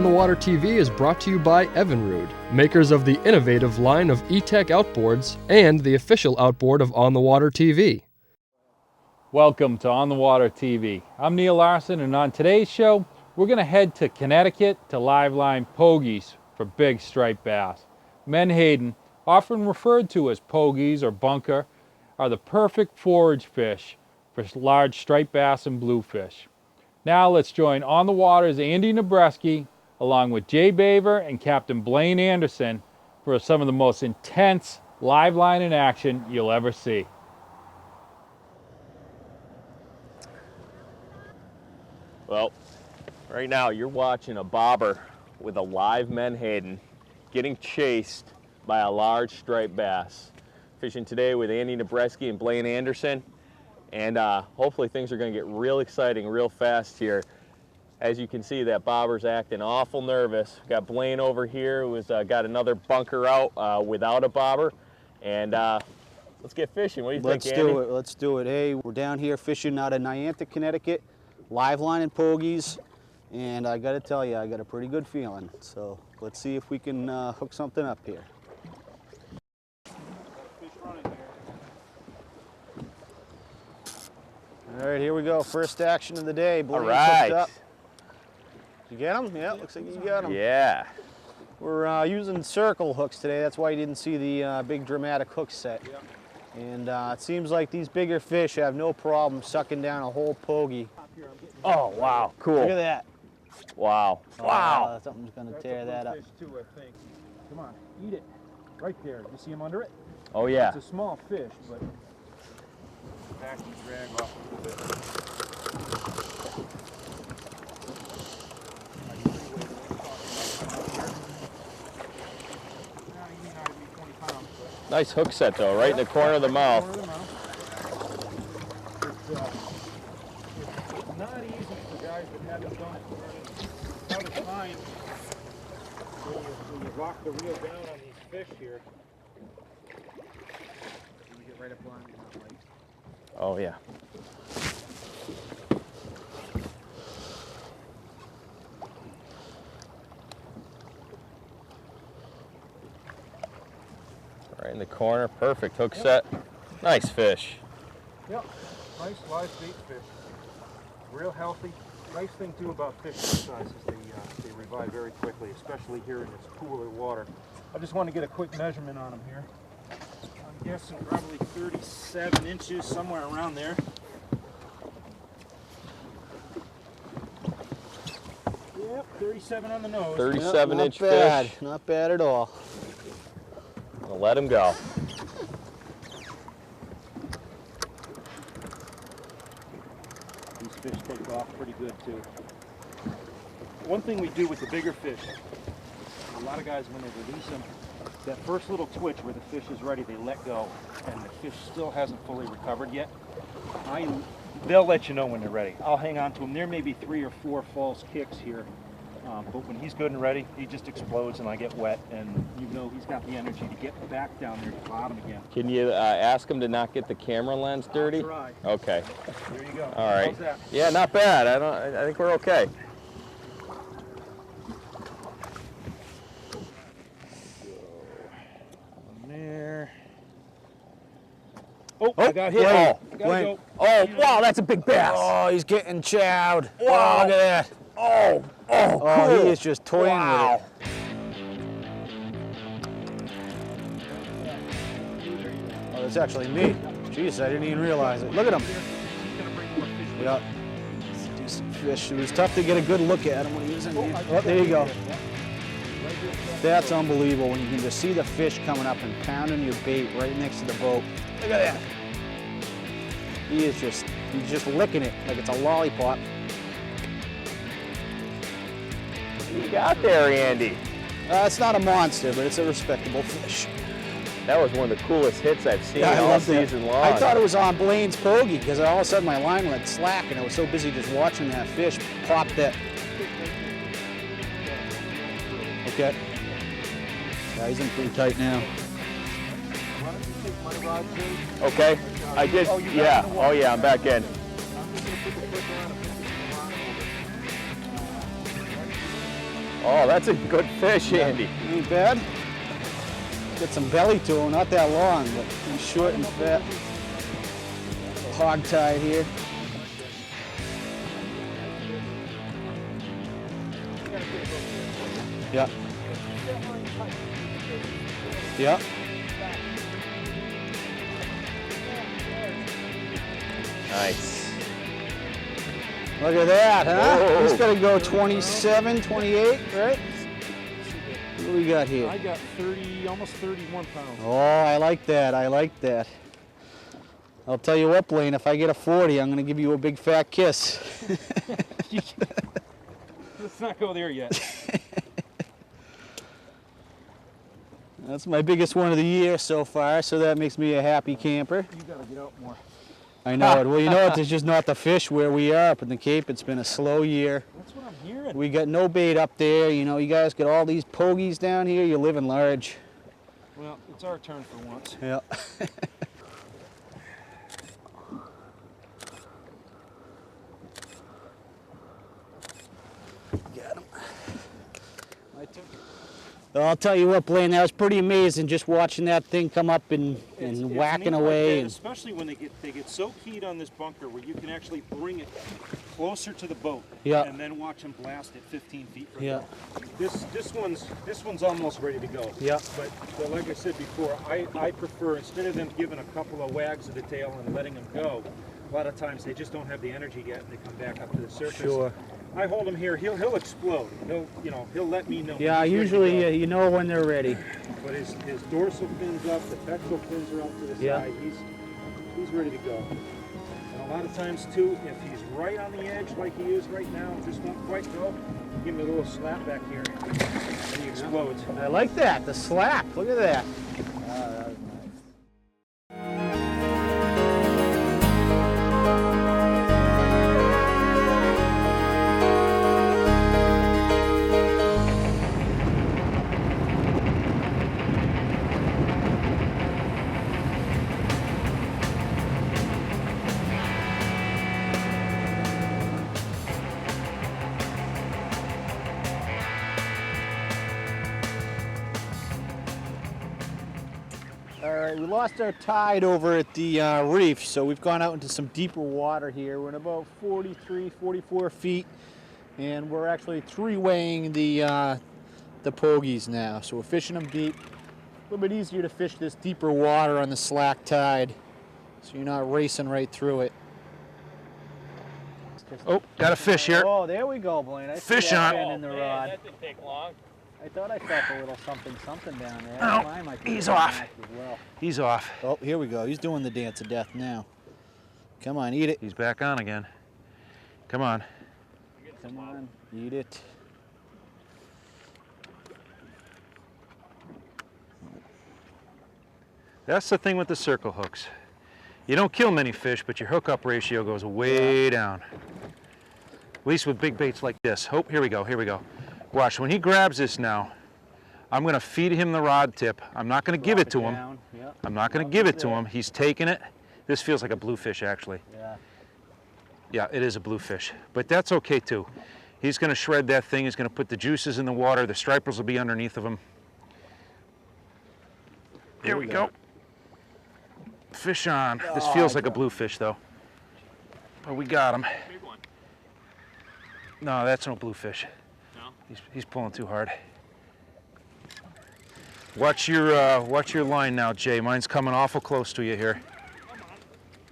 On the Water TV is brought to you by Evinrude, makers of the innovative line of E-Tech outboards and the official outboard of On the Water TV. Welcome to On the Water TV. I'm Neil Larson, and on today's show, we're going to head to Connecticut to live line pogies for big striped bass. Menhaden, often referred to as pogies or bunker, are the perfect forage fish for large striped bass and bluefish. Now let's join On the Water's Andy Nabreski along with Jay Baver and Captain Blaine Anderson for some of the most intense live line in action you'll ever see. Well, right now you're watching a bobber with a live menhaden getting chased by a large striped bass. Fishing today with Andy Nabreski and Blaine Anderson. And hopefully things are going to get real exciting real fast here. As you can see, that bobber's acting awful nervous. Got Blaine over here who's got another bunker out without a bobber. And let's get fishing. What do you think, Andy? Let's do it. Hey, we're down here fishing out of Niantic, Connecticut, live line and pogies. And I got to tell you, I got a pretty good feeling. So let's see if we can hook something up here. All right, here we go. First action of the day. Blaine hooked up. Did you get them? Yeah, looks like you got them. Yeah. We're using circle hooks today. That's why you didn't see the big dramatic hook set. Yep. And it seems like these bigger fish have no problem sucking down a whole pogie. Oh, wow. Cool. Look at that. Wow. Wow. Something's going to tear that up. Fish too, I think. Come on, eat it. Right there. You see him under it? Oh, yeah. It's a small fish, but back and drag off a little bit. Nice hook set, though, right in the corner of the mouth. It's not easy for guys that haven't done it. How to find when you rock the reel down on these fish here. You get right up on the light. Oh, yeah. Right in the corner, perfect hook set. Nice fish. Yep, nice live bait fish. Real healthy. Nice thing too about fish this size is they revive very quickly, especially here in this cooler water. I just want to get a quick measurement on them here. I'm guessing probably 37 inches, somewhere around there. Yep, 37 on the nose. 37-inch fish. fish. Not bad at all. I'll let him go. These fish take off pretty good too. One thing we do with the bigger fish, a lot of guys when they release them, that first little twitch where the fish is ready, they let go, and the fish still hasn't fully recovered yet. They'll let you know when they're ready. I'll hang on to them. There may be 3 or 4 false kicks here, but when he's good and ready, he just explodes and I get wet, and you know he's got the energy to get back down there to the bottom again. Can you ask him to not get the camera lens dirty? I'll try. Okay. There you go. All right. How's that? Yeah, not bad. I think we're okay. There. Oh, I got hit. Blaine. I gotta go. Oh, wow, that's a big bass. Oh, he's getting chowed. Wow. Oh, look at that. Oh, Oh, cool. he is just toying Wow. with it. Oh, it's actually me. Jeez, I didn't even realize it. Look at him. Yeah. Decent fish. It was tough to get a good look at him when he was in here. Oh, there you go. That's unbelievable when you can just see the fish coming up and pounding your bait right next to the boat. Look at that. He's just licking it like it's a lollipop. What you got there, Andy? It's not a monster, but it's a respectable fish. That was one of the coolest hits I've seen I all loved it. season long. I thought it was on Blaine's pogie because all of a sudden my line went slack and I was so busy just watching that fish pop that. Okay. Yeah, he's in pretty tight now. Okay, I did. Yeah. Oh yeah, I'm back in. Oh, that's a good fish, Andy. Ain't bad. Got some belly to him, not that long, but he's short and fat. Hog tie here. Yeah. Yeah. Nice. Look at that, huh? Whoa. He's got to go 27, 28, right? What do we got here? I got 30, almost 31 pounds. Oh, I like that. I like that. I'll tell you what, Blaine, if I get a 40, I'm going to give you a big fat kiss. Let's not go there yet. That's my biggest one of the year so far, so that makes me a happy camper. You gotta get out more. I know it. Well, you know what? There's just not the fish where we are up in the Cape. It's been a slow year. That's what I'm hearing. We got no bait up there. You know, you guys got all these pogies down here. You're living large. Well, it's our turn for once. Yeah. Got him. My turn. Well, I'll tell you what, Blaine, that was pretty amazing just watching that thing come up and It's whacking neat like away. that, especially when they get so keyed on this bunker where you can actually bring it closer to the boat. Yeah. And then watch them blast it 15 feet from Yeah. there. This one's almost ready to go. Yeah. But like I said before, I prefer, instead of them giving a couple of wags of the tail and letting them go, a lot of times they just don't have the energy yet and they come back up to the surface. Sure. I hold him here. He'll explode. He'll let me know. Yeah, when he's ready to usually go. you know when they're ready. But his dorsal fin's up, the pectoral fins are up to the Yeah. side. He's ready to go. And a lot of times too, if he's right on the edge like he is right now, just won't quite go, give him a little slap back here, and he explodes. I like that, the slap. Look at that. All right, we lost our tide over at the reef, so we've gone out into some deeper water here. We're in about 43, 44 feet, and we're actually three-weighing the pogies now. So we're fishing them deep. A little bit easier to fish this deeper water on the slack tide, so you're not racing right through it. Oh, got a fish here. Oh, there we go, Blaine. I see Fish that on. fin in the rod. That didn't take long. I thought I felt a little something down there. Oh, Mine might be he's going off. back as well. He's off. Oh, here we go. He's doing the dance of death now. Come on, eat it. He's back on again. Come on. Come on, eat it. That's the thing with the circle hooks. You don't kill many fish, but your hookup ratio goes way down. At least with big baits like this. Oh, here we go, here we go. Watch, when he grabs this now, I'm gonna feed him the rod tip. I'm not gonna give it to him. Down. Yep. I'm not gonna give it to him. He's taking it. This feels like a bluefish, actually. Yeah. Yeah, it is a bluefish, but that's okay too. He's gonna shred that thing. He's gonna put the juices in the water. The stripers will be underneath of him. Here we go. Fish on. This feels like a bluefish though. Oh, we got him. Big one. No, that's no bluefish. No? He's pulling too hard. Watch your line now, Jay. Mine's coming awful close to you here.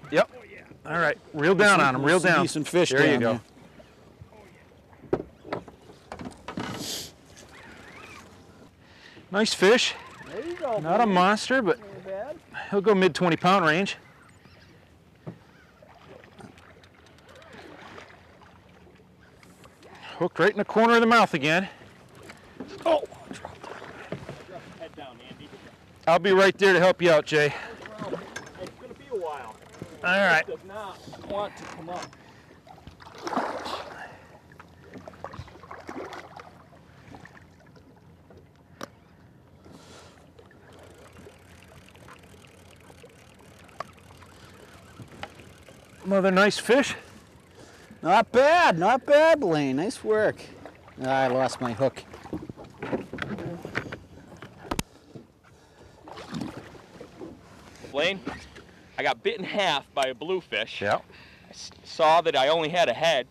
Yep. All right, reel down on him. Reel Some down. decent fish There you down go. Nice fish. There you go. Not a monster, but Not bad. he'll go mid 20-pound range. Hooked right in the corner of the mouth again. Oh, Head down, Andy. I'll be right there to help you out, Jay. It's going to be a while. All right. Does not want to come up. Another nice fish. Not bad, Blaine. Nice work. I lost my hook. Blaine, I got bit in half by a bluefish. Yeah. I saw that I only had a head,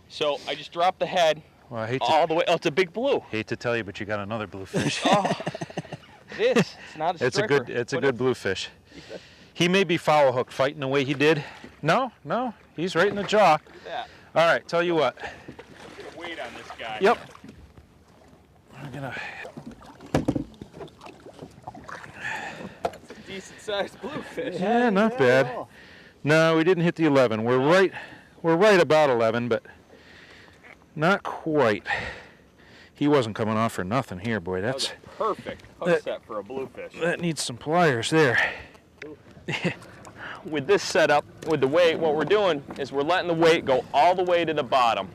so I just dropped the head Well, I hate all the way. Oh, it's a big blue. hate to tell you, but you got another bluefish. Oh, it is. It's not a striper. It's a good bluefish. He may be foul hooked fighting the way he did. No, he's right in the jaw. Look at that. All right, tell you what. Get a weight on this guy. Yep. I'm gonna. That's a decent sized bluefish. Yeah, not bad. No, we didn't hit the 11. We're right about 11, but not quite. He wasn't coming off for nothing here, boy. That's That was a perfect hook set for a bluefish. that needs some pliers there. With this setup, with the weight, what we're doing is we're letting the weight go all the way to the bottom.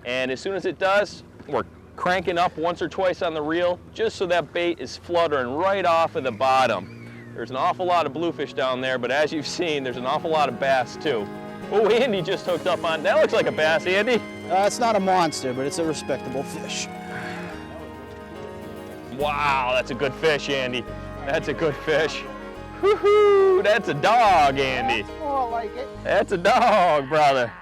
And as soon as it does, we're cranking up once or twice on the reel, just so that bait is fluttering right off of the bottom. There's an awful lot of bluefish down there, but as you've seen, there's an awful lot of bass too. Oh, Andy just hooked up on, that looks like a bass, Andy. It's not a monster, but it's a respectable fish. Wow, that's a good fish, Andy. That's a good fish. Woohoo, that's a dog, Andy. That's more like it. That's a dog, brother.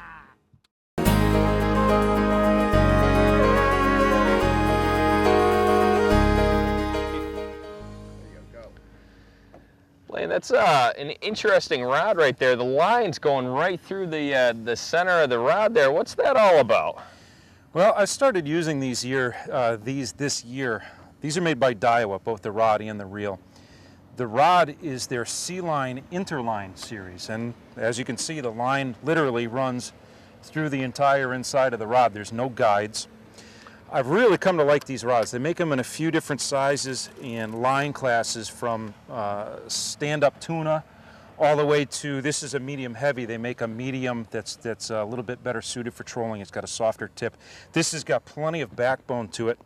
Blaine, that's an interesting rod right there. The line's going right through the center of the rod there. What's that all about? Well, I started using these this year. These are made by Daiwa, both the rod and the reel. The rod is their C-Line Interline series, and as you can see, the line literally runs through the entire inside of the rod. There's no guides. I've really come to like these rods. They make them in a few different sizes and line classes, from stand-up tuna all the way to, this is a medium heavy. They make a medium that's a little bit better suited for trolling. It's got a softer tip. This has got plenty of backbone to it.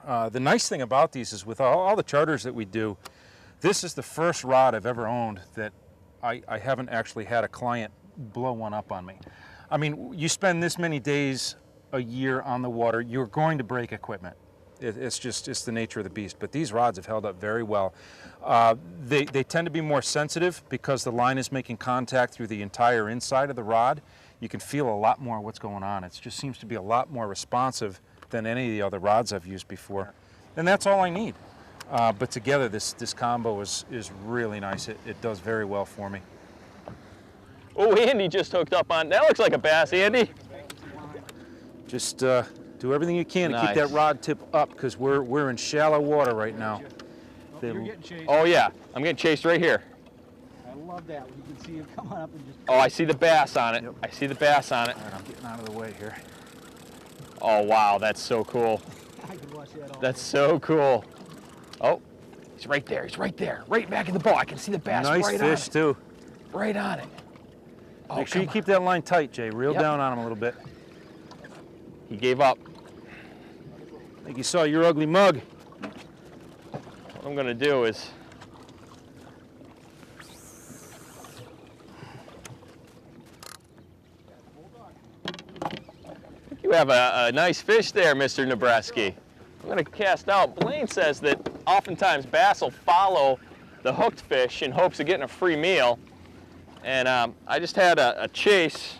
The nice thing about these is with all the charters that we do, this is the first rod I've ever owned that I haven't actually had a client blow one up on me. I mean, you spend this many days a year on the water, you're going to break equipment. It's the nature of the beast. But these rods have held up very well. They tend to be more sensitive because the line is making contact through the entire inside of the rod. You can feel a lot more what's going on. It just seems to be a lot more responsive than any of the other rods I've used before. And that's all I need. But together, this combo is really nice. It does very well for me. Oh, Andy just hooked up on, that looks like a bass, Andy. Just do everything you can to keep that rod tip up, because we're in shallow water right now. You're getting chased. Oh yeah, I'm getting chased right here. I love that. You can see him coming up and just... Oh, I see the bass on it. Yep. I see the bass on it. All right, I'm getting out of the way here. Oh wow, that's so cool. I could watch that all That's so cool. Oh, he's right there. He's right there. Right back in the boat. I can see the bass Nice right on fish it. too. Right on it. Oh, Make sure you keep that line tight, Jay. Reel down on him a little bit. He gave up. I think you saw your ugly mug. What I'm gonna do is, I think you have a nice fish there, Mr. Nabreski. I'm gonna cast out. Blaine says that oftentimes bass will follow the hooked fish in hopes of getting a free meal. And I just had a chase.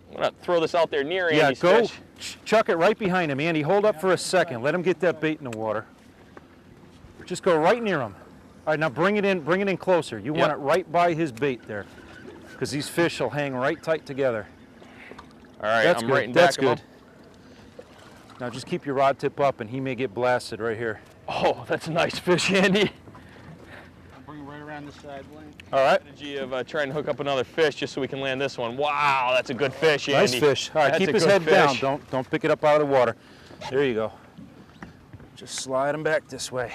I'm gonna throw this out there near Andy's fish. Chuck it right behind him. Andy, hold up for a second. Let him get that bait in the water. Just go right near him. All right, now bring it in closer. You want it right by his bait there, because these fish will hang right tight together. All right, That's I'm good. right in That's back of good. him. Now just keep your rod tip up, and he may get blasted right here. Oh, that's a nice fish, Andy. I'll bring it right around this side, Blaine. All right. Strategy of trying to hook up another fish just so we can land this one. Wow, that's a good fish, Andy. Nice fish. All right, That's keep a his good head down. fish. Don't pick it up out of the water. There you go. Just slide him back this way.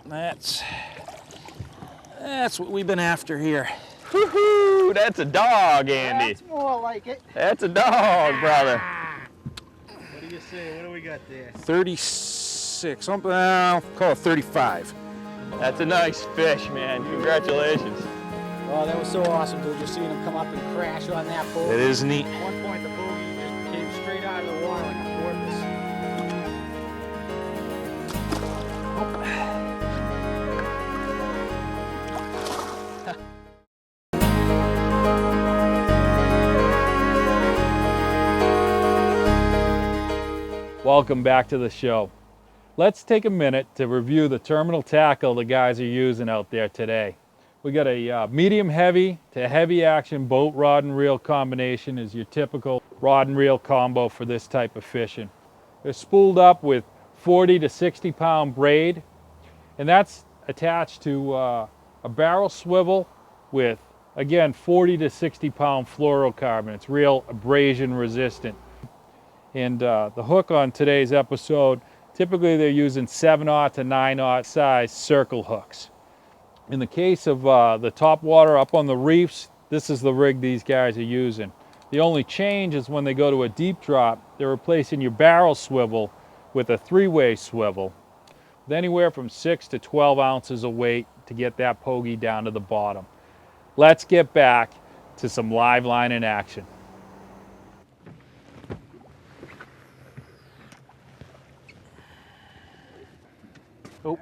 That's what we've been after here. Woohoo! That's a dog, Andy. That's more like it. That's a dog, brother. What do you say? What do we got there? 36. I'll call it 35. That's a nice fish, man. Congratulations. Oh, that was so awesome, dude. Just seeing him come up and crash on that pole. It is neat. At one point, the pogie just came straight out of the water like a porpoise. Welcome back to the show. Let's take a minute to review the terminal tackle the guys are using out there today. We got a medium heavy to heavy action boat rod and reel combination is your typical rod and reel combo for this type of fishing. They're spooled up with 40 to 60 pound braid, and that's attached to a barrel swivel with, again, 40 to 60 pound fluorocarbon. It's real abrasion resistant. And the hook on today's episode, typically they're using 7/0 to 9/0 size circle hooks. In the case of the topwater up on the reefs, this is the rig these guys are using. The only change is when they go to a deep drop, they're replacing your barrel swivel with a 3-way swivel with anywhere from 6 to 12 ounces of weight to get that pogie down to the bottom. Let's get back to some live line in action. Oh,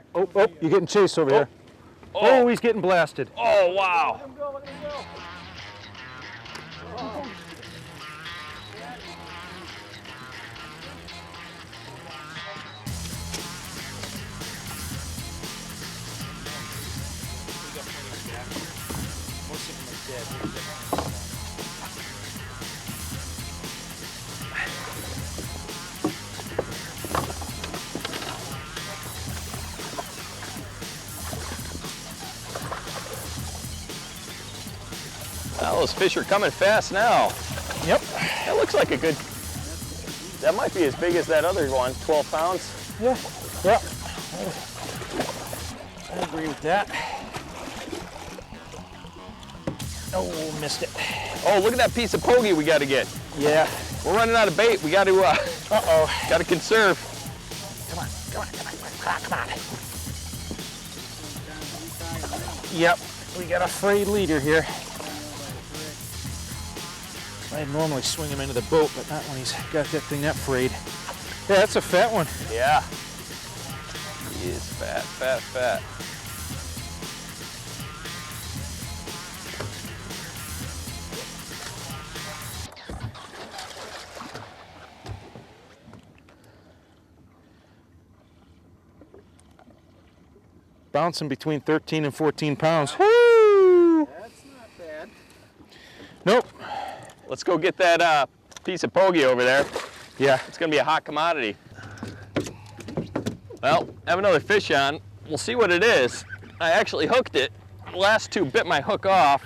you're getting chased over here. Oh, he's getting blasted. Oh, wow. Well, those fish are coming fast now. Yep. That looks like a good, that might be as big as that other one, 12 pounds. Yeah. Yeah. I agree with that. Oh, missed it. Oh, look at that piece of pogie we got to get. Yeah. We're running out of bait. We got to, got to conserve. Come on. Yep. We got a frayed leader here. I'd normally swing him into the boat, but not when he's got that thing that frayed. Yeah, that's a fat one. Yeah. He is fat, fat, fat. Bouncing between 13 and 14 pounds. Woo! That's not bad. Nope. Let's go get that piece of pogie over there. Yeah. It's gonna be a hot commodity. Well, I have another fish on. We'll see what it is. I actually hooked it. The last two bit my hook off.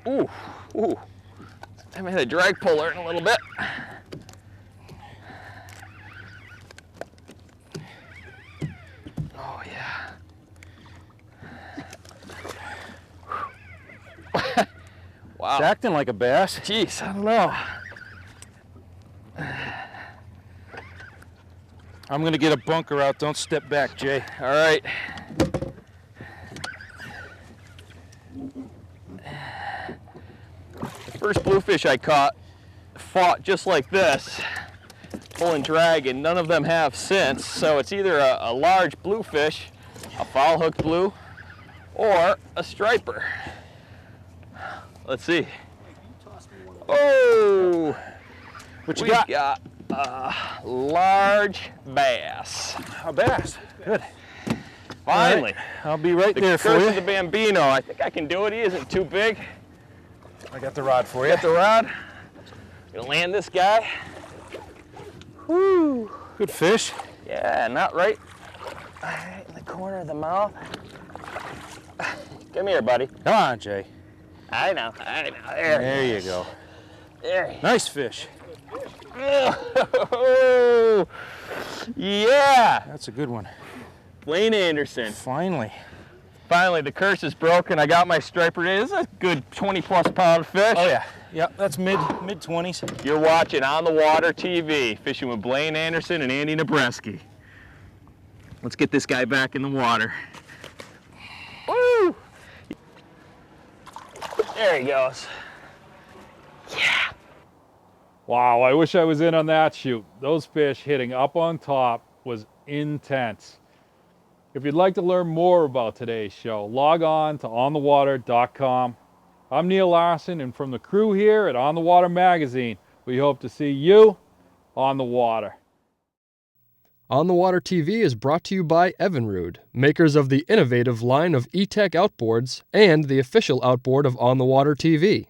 Ooh, ooh. I haven't had a drag puller in a little bit. Oh yeah. Wow. It's acting like a bass. Jeez, I don't know. I'm gonna get a bunker out. Don't step back, Jay. All right. The first bluefish I caught fought just like this, pull and drag, and none of them have since. So it's either a large bluefish, a foul hook blue, or a striper. Let's see. Oh! What you We got? got a large bass. A bass. Good. Finally. All right. I'll be right The there for curse you. of the Bambino. I think I can do it. He isn't too big. I got the rod for you. Got the rod. Gonna land this guy. Woo. Good fish. Yeah, not right in the corner of the mouth. Come here, buddy. Come on, Jay. I know. There you go. There. Nice fish. Oh, yeah. That's a good one. Blaine Anderson. Finally. Finally, the curse is broken. I got my striper in. This is a good 20+ pound fish. Oh yeah. Yep, that's mid 20s. You're watching On the Water TV, fishing with Blaine Anderson and Andy Nabreski. Let's get this guy back in the water. Woo! There he goes. Yeah. Wow, I wish I was in on that shoot. Those fish hitting up on top was intense. If you'd like to learn more about today's show, log on to onthewater.com. I'm Neil Larson, and from the crew here at On the Water Magazine, we hope to see you on the water. On the Water TV is brought to you by Evinrude, makers of the innovative line of E-Tech outboards and the official outboard of On the Water TV.